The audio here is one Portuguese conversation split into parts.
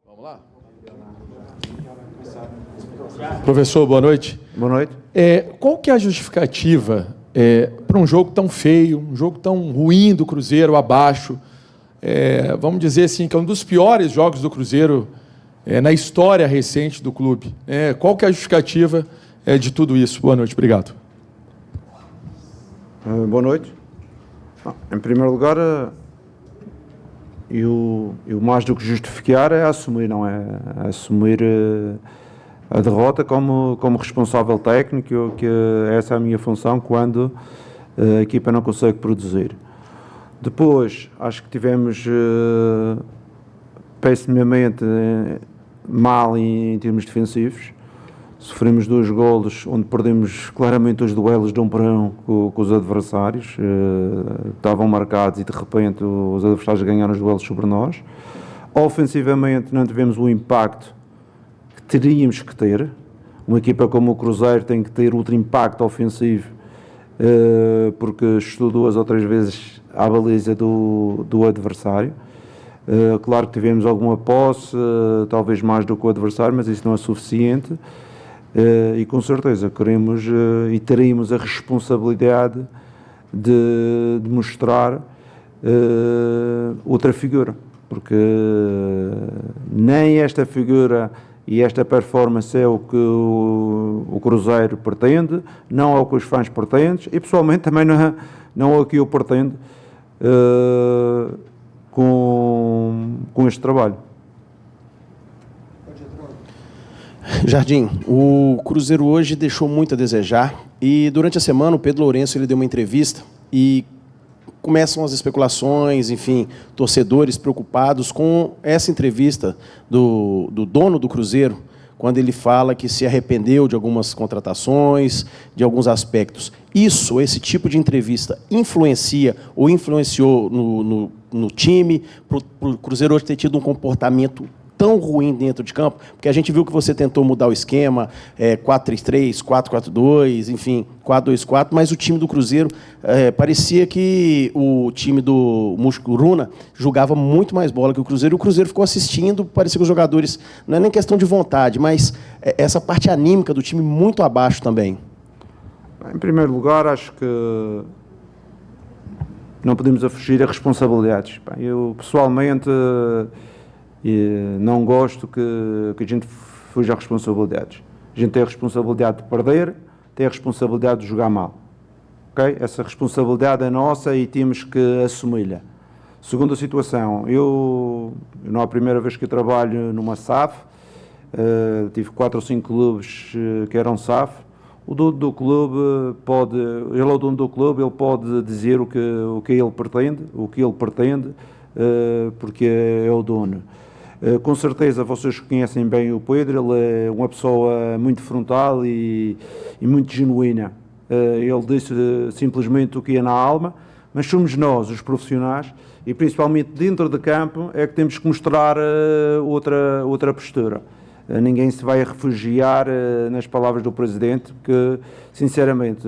Vamos lá? Professor, boa noite. Boa noite. Qual que é a justificativa para um jogo tão feio, um jogo tão ruim do Cruzeiro, abaixo? Vamos dizer assim, que é um dos piores jogos do Cruzeiro na história recente do clube. Qual que é a justificativa de tudo isso? Boa noite, obrigado. Boa noite. Em primeiro lugar, eu mais do que justificar é assumir, não é? Assumir a derrota como responsável técnico, que essa é a minha função quando a equipa não consegue produzir. Depois, acho que tivemos pessimamente mal em termos defensivos. Sofremos 2 golos onde perdemos claramente os duelos de 1 para 1 com os adversários. Estavam marcados e de repente os adversários ganharam os duelos sobre nós. Ofensivamente não tivemos o impacto que teríamos que ter. Uma equipa como o Cruzeiro tem que ter outro impacto ofensivo, porque chutou 2 ou 3 vezes à baliza do adversário. Claro que tivemos alguma posse, talvez mais do que o adversário, mas isso não é suficiente. E com certeza queremos e teremos a responsabilidade de mostrar outra figura, porque nem esta figura e esta performance é o que o Cruzeiro pretende, não é o que os fãs pretendem e pessoalmente também não é o que eu pretendo com este trabalho. Jardim, o Cruzeiro hoje deixou muito a desejar e durante a semana o Pedro Lourenço ele deu uma entrevista e começam as especulações, enfim, torcedores preocupados com essa entrevista do dono do Cruzeiro, quando ele fala que se arrependeu de algumas contratações, de alguns aspectos. Esse tipo de entrevista influencia ou influenciou no time, para o Cruzeiro hoje ter tido um comportamento tão ruim dentro de campo? Porque a gente viu que você tentou mudar o esquema, 4-3-3, 4-4-2, enfim, 4-2-4, mas o time do Cruzeiro parecia que o time do Muscuruna jogava muito mais bola que o Cruzeiro, e o Cruzeiro ficou assistindo, parecia que os jogadores, não é nem questão de vontade, mas essa parte anímica do time muito abaixo também. Em primeiro lugar, acho que não podemos fugir a responsabilidades. Eu, pessoalmente, não gosto que a gente fuja a responsabilidades. A gente tem a responsabilidade de perder, tem a responsabilidade de jogar mal. Okay? Essa responsabilidade é nossa e temos que assumi-la. Segunda situação, eu não é a primeira vez que eu trabalho numa SAF, tive 4 ou 5 clubes que eram SAF. O dono do clube ele é o dono do clube, ele pode dizer o que ele pretende, porque é o dono. Com certeza vocês conhecem bem o Pedro, ele é uma pessoa muito frontal e muito genuína. Ele disse simplesmente o que ia na alma, mas somos nós, os profissionais, e principalmente dentro de campo, é que temos que mostrar outra postura. Ninguém se vai refugiar nas palavras do Presidente, que, sinceramente,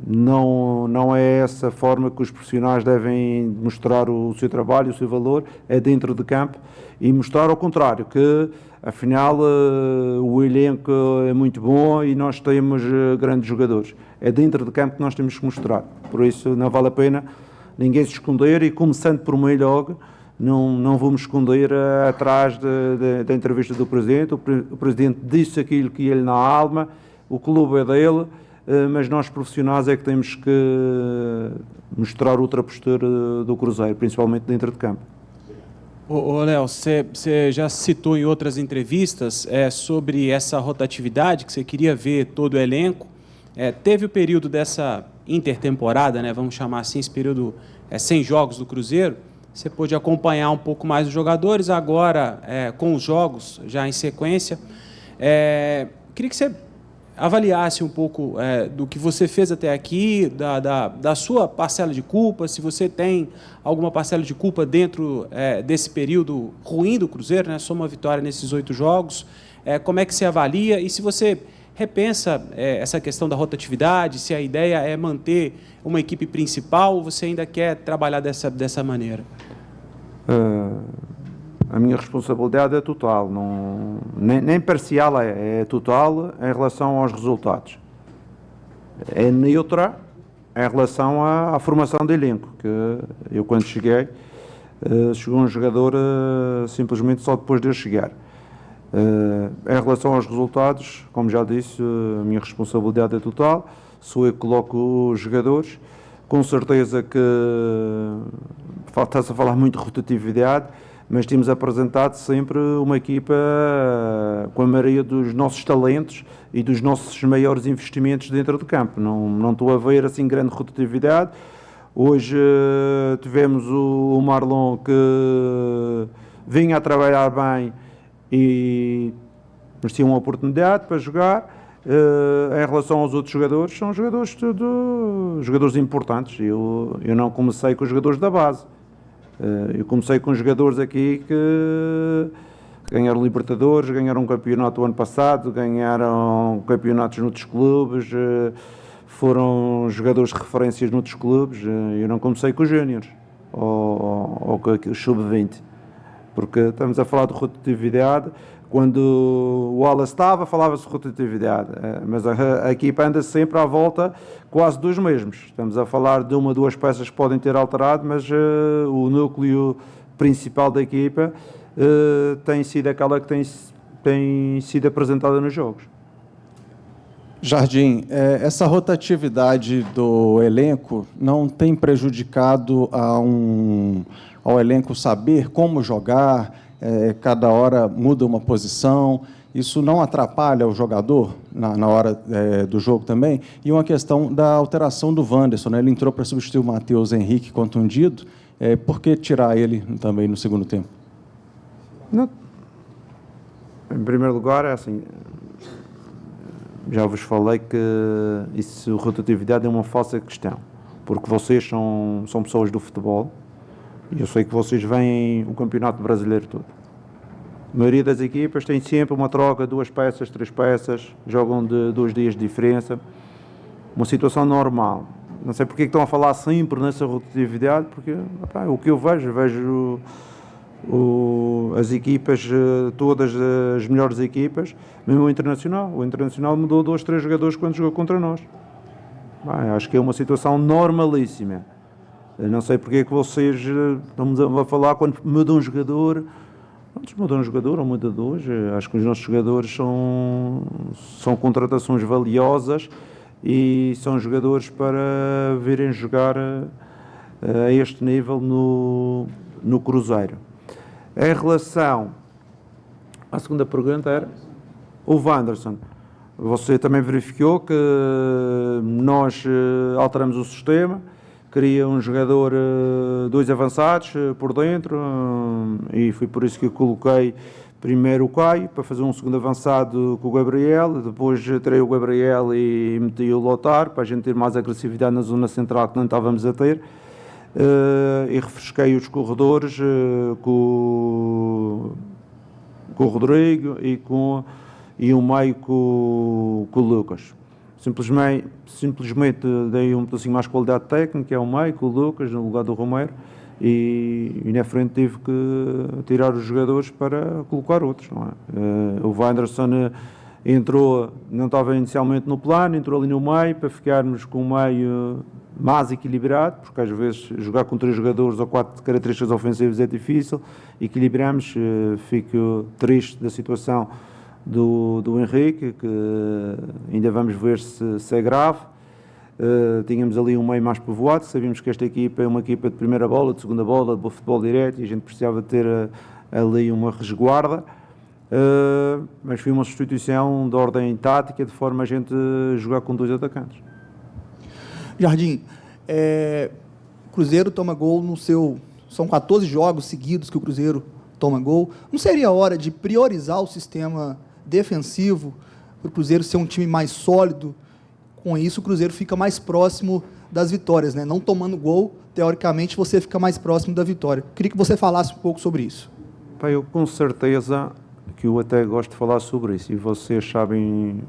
não é essa forma que os profissionais devem mostrar o seu trabalho, o seu valor, é dentro de campo, e mostrar ao contrário, que, afinal, o elenco é muito bom e nós temos grandes jogadores. É dentro de campo que nós temos que mostrar. Por isso, não vale a pena ninguém se esconder, e começando por mim logo, não vou me esconder atrás da entrevista do Presidente. O Presidente disse aquilo que ia-lhe na alma, o clube é dele, mas nós profissionais é que temos que mostrar outra postura do Cruzeiro, principalmente dentro de campo. Léo, você já citou em outras entrevistas sobre essa rotatividade, que você queria ver todo o elenco. Teve o período dessa intertemporada, né, vamos chamar assim, esse período sem jogos do Cruzeiro. Você pôde acompanhar um pouco mais os jogadores, agora com os jogos já em sequência. Queria que você avaliasse um pouco do que você fez até aqui, da sua parcela de culpa, se você tem alguma parcela de culpa dentro desse período ruim do Cruzeiro, né? Só uma vitória nesses 8 jogos. Como é que você avalia e se você repensa essa questão da rotatividade, se a ideia é manter uma equipe principal ou você ainda quer trabalhar dessa maneira? a minha responsabilidade é total, nem parcial, é total em relação aos resultados. É neutra em relação à formação de elenco, que eu quando cheguei, chegou um jogador simplesmente só depois de eu chegar. Em relação aos resultados, como já disse, a minha responsabilidade é total, sou eu que coloco os jogadores, com certeza que está-se a falar muito de rotatividade, mas temos apresentado sempre uma equipa com a maioria dos nossos talentos e dos nossos maiores investimentos dentro do campo. Não estou a ver assim grande rotatividade. Hoje tivemos o Marlon que vinha a trabalhar bem e merecia uma oportunidade para jogar. Em relação aos outros jogadores, são jogadores importantes. Eu não comecei com os jogadores da base. Eu comecei com jogadores aqui que ganharam Libertadores, ganharam um campeonato o ano passado, ganharam campeonatos noutros clubes, foram jogadores de referências noutros clubes. Eu não comecei com os Júniors ou com os Sub-20, porque estamos a falar de rotatividade. Quando o Wallace estava, falava-se de rotatividade, mas a equipa anda sempre à volta quase dos mesmos. Estamos a falar de uma ou duas peças que podem ter alterado, mas o núcleo principal da equipa tem sido aquela que tem sido apresentada nos jogos. Jardim, essa rotatividade do elenco não tem prejudicado ao elenco saber como jogar? Cada hora muda uma posição, isso não atrapalha o jogador na hora do jogo também? E uma questão da alteração do Wanderson, né? Ele entrou para substituir o Matheus Henrique contundido, por que tirar ele também no segundo tempo? Não. Em primeiro lugar, é assim, já vos falei que isso, rotatividade é uma falsa questão, porque vocês são pessoas do futebol. Eu sei que vocês veem o Campeonato Brasileiro todo. A maioria das equipas tem sempre uma troca, 2 peças, 3 peças, jogam de 2 dias de diferença. Uma situação normal. Não sei porque estão a falar sempre nessa rotatividade, porque o que eu vejo as equipas, todas as melhores equipas, mesmo o Internacional. O Internacional mudou 2, 3 jogadores quando jogou contra nós. Acho que é uma situação normalíssima. Eu não sei porque é que vocês estamos a falar quando muda um jogador. Antes muda um jogador ou muda 2. Acho que os nossos jogadores são contratações valiosas e são jogadores para virem jogar a este nível no Cruzeiro. Em relação à segunda pergunta era o Wanderson. Você também verificou que nós alteramos o sistema. Queria um jogador, 2 avançados por dentro, e foi por isso que eu coloquei primeiro o Caio, para fazer um segundo avançado com o Gabriel, depois tirei o Gabriel e meti o Lothar, para a gente ter mais agressividade na zona central que não estávamos a ter, e refresquei os corredores com o Rodrigo e o meio com o Lucas. Simplesmente dei um pedacinho mais qualidade técnica, é o Maico, o Lucas, no lugar do Romero, e na frente tive que tirar os jogadores para colocar outros. Não é? O Wanderson entrou, não estava inicialmente no plano, entrou ali no meio, para ficarmos com o meio mais equilibrado, porque às vezes jogar com 3 jogadores ou 4 características ofensivas é difícil. Equilibramos, fico triste da situação do Henrique, que ainda vamos ver se é grave. Tínhamos ali um meio mais povoado, sabíamos que esta equipa é uma equipa de primeira bola, de segunda bola, de futebol direto, e a gente precisava ter ali uma resguarda, mas foi uma substituição de ordem tática, de forma a gente jogar com 2 atacantes. Jardim, Cruzeiro toma gol são 14 jogos seguidos que o Cruzeiro toma gol. Não seria hora de priorizar o sistema defensivo para o Cruzeiro ser um time mais sólido? Com isso, o Cruzeiro fica mais próximo das vitórias, né? Não tomando gol, teoricamente, você fica mais próximo da vitória. Queria que você falasse um pouco sobre isso. Eu com certeza que eu até gosto de falar sobre isso, e vocês sabem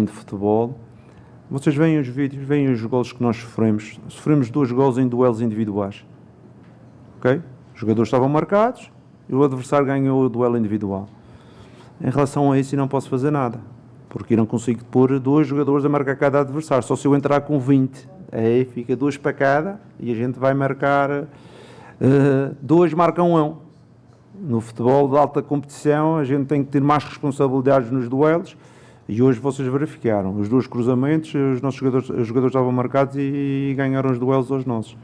de futebol. Vocês veem os vídeos, veem os golos que nós sofremos. Sofremos 2 golos em duelos individuais. Ok? Os jogadores estavam marcados, e o adversário ganhou o duelo individual. Em relação a isso, eu não posso fazer nada, porque eu não consigo pôr 2 jogadores a marcar cada adversário, só se eu entrar com 20. Aí fica 2 para cada e a gente vai marcar, 2 marcam 1. No futebol de alta competição, a gente tem que ter mais responsabilidades nos duelos, e hoje vocês verificaram, os 2 cruzamentos, os nossos jogadores estavam marcados e ganharam os duelos aos nossos.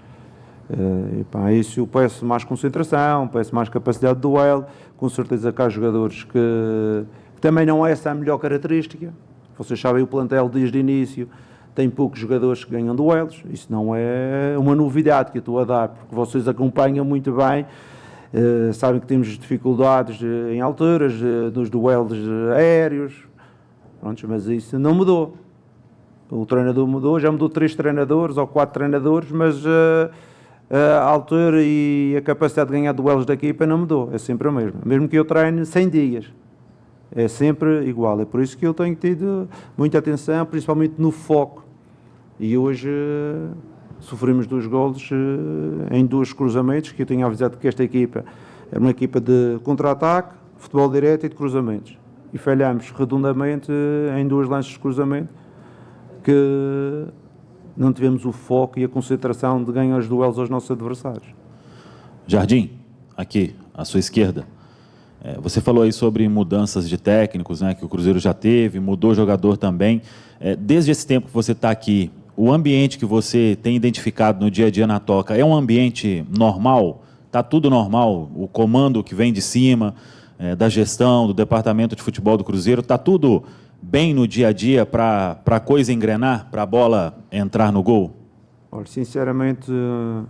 Isso eu peço mais concentração, peço mais capacidade de duelo. Com certeza que há jogadores que também não é essa a melhor característica. Vocês sabem, o plantel desde o início tem poucos jogadores que ganham duelos. Isso não é uma novidade que eu estou a dar, porque vocês acompanham muito bem, sabem que temos dificuldades em alturas, nos duelos aéreos. Pronto, mas isso não mudou. O treinador mudou, já mudou 3 treinadores ou 4 treinadores, mas a altura e a capacidade de ganhar duelos da equipa não mudou, é sempre a mesma. Mesmo que eu treine 100 dias, é sempre igual. É por isso que eu tenho tido muita atenção, principalmente no foco. E hoje sofremos 2 golos em 2 cruzamentos, que eu tinha avisado que esta equipa era uma equipa de contra-ataque, futebol direto e de cruzamentos. E falhamos redondamente em 2 lances de cruzamento, que não tivemos o foco e a concentração de ganhar os duelos aos nossos adversários. Jardim, aqui, à sua esquerda. Você falou aí sobre mudanças de técnicos, né, que o Cruzeiro já teve, mudou jogador também. Desde esse tempo que você está aqui, o ambiente que você tem identificado no dia a dia na Toca é um ambiente normal? Está tudo normal? O comando que vem de cima, da gestão, do departamento de futebol do Cruzeiro, está tudo bem no dia a dia para a coisa engrenar, para a bola entrar no gol? Olha, sinceramente, eu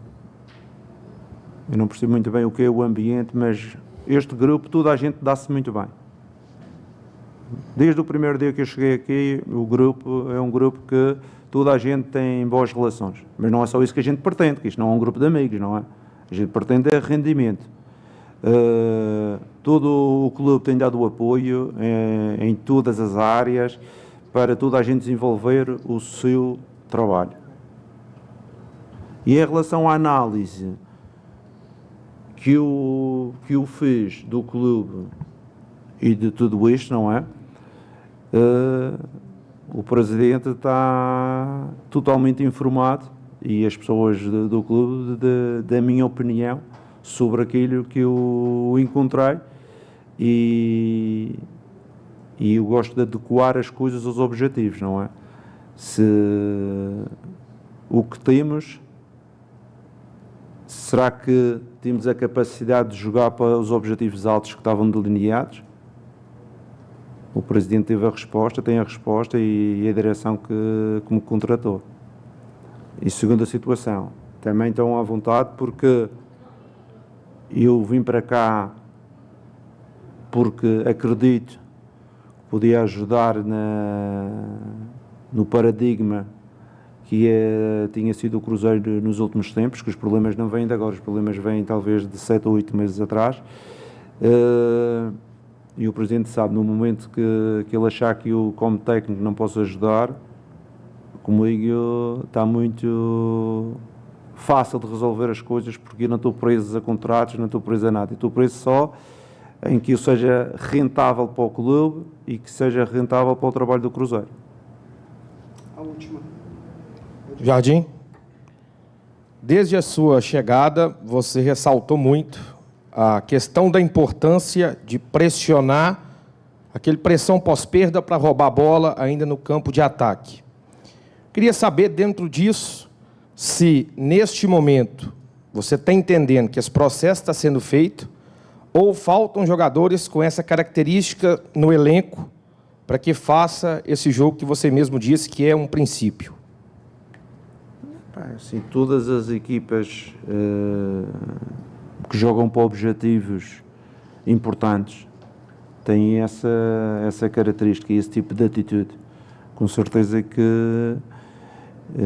não percebo muito bem o que é o ambiente, mas este grupo, toda a gente dá-se muito bem. Desde o primeiro dia que eu cheguei aqui, o grupo é um grupo que toda a gente tem boas relações. Mas não é só isso que a gente pretende, que isto não é um grupo de amigos, não é? A gente pretende é rendimento. Todo o clube tem dado o apoio em todas as áreas para toda a gente desenvolver o seu trabalho. E em relação à análise que eu fiz do clube e de tudo isto, não é? O presidente está totalmente informado, e as pessoas do clube, da minha opinião sobre aquilo que eu encontrei, e eu gosto de adequar as coisas aos objetivos, não é? Se o que temos, será que temos a capacidade de jogar para os objetivos altos que estavam delineados? O presidente teve a resposta, tem a resposta, e a direção que me contratou. E segunda situação, também estão à vontade, porque eu vim para cá porque acredito que podia ajudar no paradigma que tinha sido o Cruzeiro nos últimos tempos, que os problemas não vêm de agora, os problemas vêm talvez de 7 ou 8 meses atrás. E o Presidente sabe, no momento que ele achar que eu, como técnico, não posso ajudar, comigo está muito fácil de resolver as coisas, porque eu não estou preso a contratos, não estou preso a nada. Eu estou preso só em que eu seja rentável para o clube e que seja rentável para o trabalho do Cruzeiro. A última. Jardim, desde a sua chegada, você ressaltou muito a questão da importância de pressionar, aquele pressão pós-perda para roubar a bola ainda no campo de ataque. Queria saber, dentro disso, se neste momento você está entendendo que esse processo está sendo feito, ou faltam jogadores com essa característica no elenco para que faça esse jogo que você mesmo disse que é um princípio. Assim, todas as equipas que jogam para objetivos importantes têm essa característica e esse tipo de atitude. Com certeza que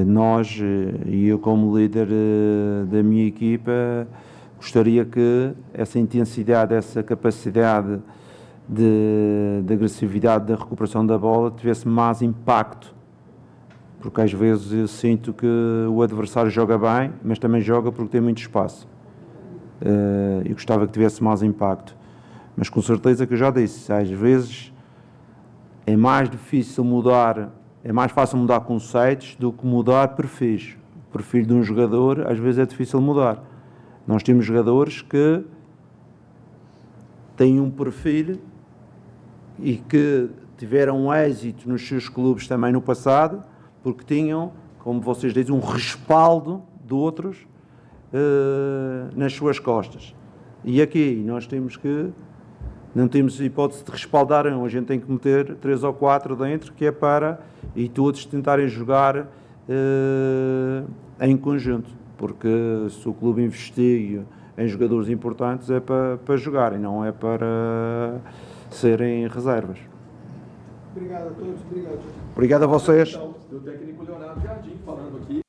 nós, e eu como líder da minha equipa, gostaria que essa intensidade, essa capacidade de agressividade da recuperação da bola tivesse mais impacto, porque às vezes eu sinto que o adversário joga bem, mas também joga porque tem muito espaço. e gostava que tivesse mais impacto. Mas com certeza que eu já disse, às vezes é mais difícil mudar, é mais fácil mudar conceitos do que mudar perfis. O perfil de um jogador às vezes é difícil mudar. Nós temos jogadores que têm um perfil e que tiveram êxito nos seus clubes também no passado, porque tinham, como vocês dizem, um respaldo de outros nas suas costas. E aqui nós temos que, não temos hipótese de respaldar, a gente tem que meter 3 ou 4 dentro, que é para, e todos tentarem jogar em conjunto, porque se o clube investir em jogadores importantes é para jogarem, não é para serem reservas. Obrigado a todos, obrigado. Obrigado a vocês. O técnico Leonardo Jardim falando aqui.